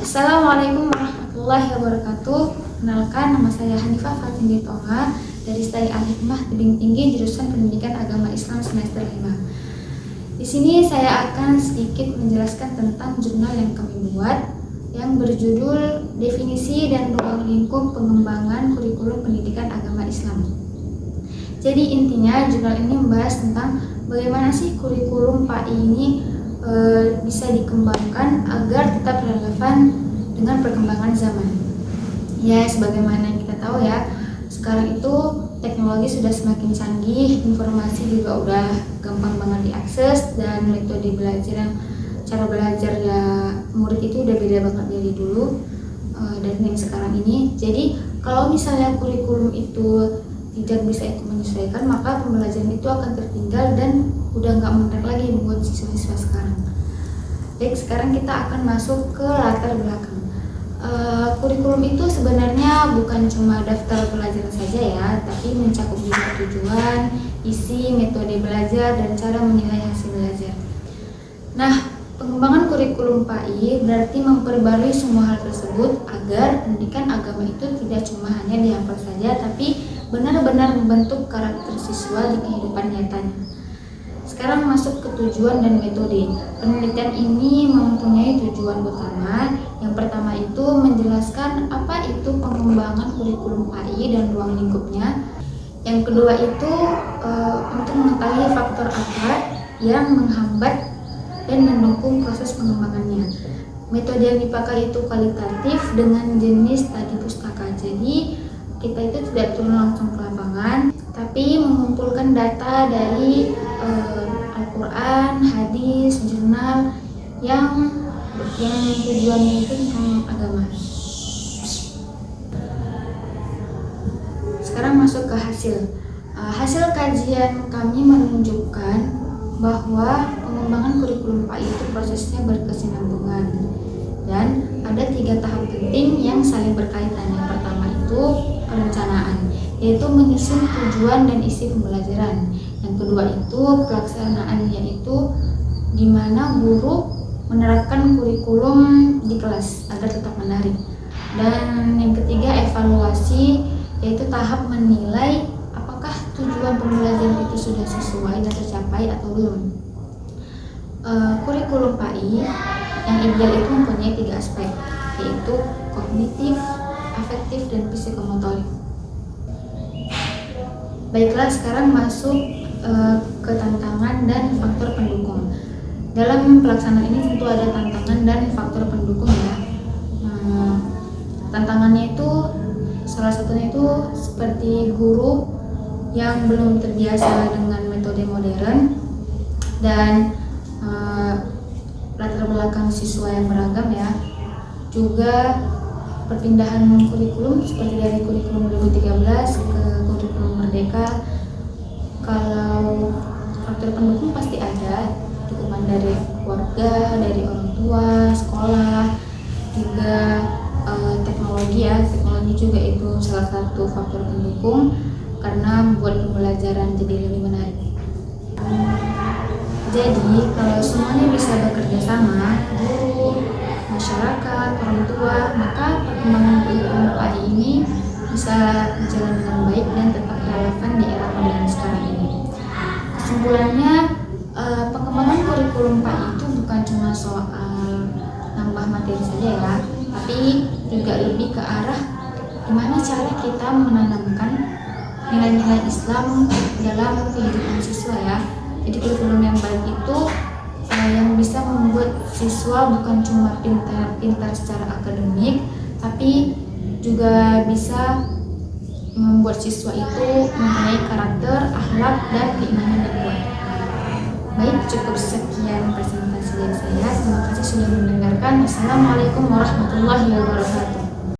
Assalamualaikum warahmatullahi wabarakatuh. Kenalkan, nama saya Hanifah Fatin Tonga dari Stadi Al-Hikmah Tebing Tinggi jurusan Pendidikan Agama Islam semester 5. Di sini saya akan sedikit menjelaskan tentang jurnal yang kami buat yang berjudul Definisi dan Ruang Lingkup Pengembangan Kurikulum Pendidikan Agama Islam. Jadi intinya jurnal ini membahas tentang bagaimana sih kurikulum PAI ini bisa dikembangkan agar tetap relevan dengan perkembangan zaman. Ya, sebagaimana yang kita tahu ya, sekarang itu teknologi sudah semakin canggih, informasi juga udah gampang banget diakses, dan metode belajar cara belajar ya murid itu udah beda banget dari dulu dan yang sekarang ini. Jadi kalau misalnya kurikulum itu tidak bisa ikut menyesuaikan, maka pembelajaran itu akan tertinggal dan udah nggak menarik lagi buat siswa-siswa sekarang. Baik, sekarang kita akan masuk ke latar belakang. Kurikulum itu sebenarnya bukan cuma daftar pelajaran saja ya, tapi mencakup juga tujuan, isi, metode belajar, dan cara menilai hasil belajar. Nah, pengembangan kurikulum PAI berarti memperbarui semua hal tersebut agar pendidikan agama itu tidak cuma hanya dihafal saja, tapi benar-benar membentuk karakter siswa di kehidupan nyatanya. Sekarang masuk ke tujuan dan metode. Penelitian ini mempunyai tujuan utama. Yang pertama itu menjelaskan apa itu pengembangan kurikulum PAI dan ruang lingkupnya. Yang kedua itu untuk mengetahui faktor apa yang menghambat dan mendukung proses pengembangannya. Metode yang dipakai itu kualitatif dengan jenis tadi pustaka. Jadi kita itu tidak turun langsung ke lapangan, tapi mengumpulkan data dari Al-Quran, hadis, jurnal yang tujuannya itu tentang agama. Sekarang masuk ke hasil. Hasil kajian kami menunjukkan bahwa pengembangan kurikulum PAI itu prosesnya berkesinambungan dan ada 3 tahap penting yang saling berkaitan. Yang pertama itu perencanaan, yaitu menyusun tujuan dan isi pembelajaran. Yang kedua itu pelaksanaan, yaitu di mana guru menerapkan kurikulum di kelas agar tetap menarik. Dan yang ketiga evaluasi, yaitu tahap menilai apakah tujuan pembelajaran itu sudah sesuai dan tercapai atau belum. Kurikulum PAI yang ideal itu mempunyai 3 aspek, yaitu kognitif, afektif, dan psikomotorik. Baiklah, sekarang masuk ke tantangan dan faktor pendukung. Dalam pelaksanaan ini tentu ada tantangan dan faktor pendukung ya. Tantangannya itu salah satunya itu seperti guru yang belum terbiasa dengan metode modern dan latar belakang siswa yang beragam ya. Juga perpindahan kurikulum seperti dari kurikulum 2013 ke kurikulum Merdeka. Kalau faktor pendukung pasti ada, dukungan dari keluarga, dari orang tua, sekolah, juga teknologi ya. Teknologi juga itu salah satu faktor pendukung karena membuat pembelajaran jadi lebih menarik. Jadi kalau semuanya bisa bekerja sama, guru, masyarakat, orang tua, maka perkembangan kurikulum PAI ini bisa berjalan dengan baik dan tetap relevan di era modern sekarang ini. Kesimpulannya, pengembangan kurikulum PAI itu bukan cuma soal nambah materi saja ya, tapi juga lebih ke arah gimana cara kita menanamkan nilai-nilai Islam dalam kehidupan siswa ya. Jadi kurikulum yang baik itu yang bisa membuat siswa bukan cuma pintar secara akademik, tapi juga bisa membuat siswa itu mempunyai karakter, akhlak, dan keimanan yang kuat. Baik, cukup sekian presentasi dari saya. Terima kasih sudah mendengarkan. Assalamualaikum warahmatullahi wabarakatuh.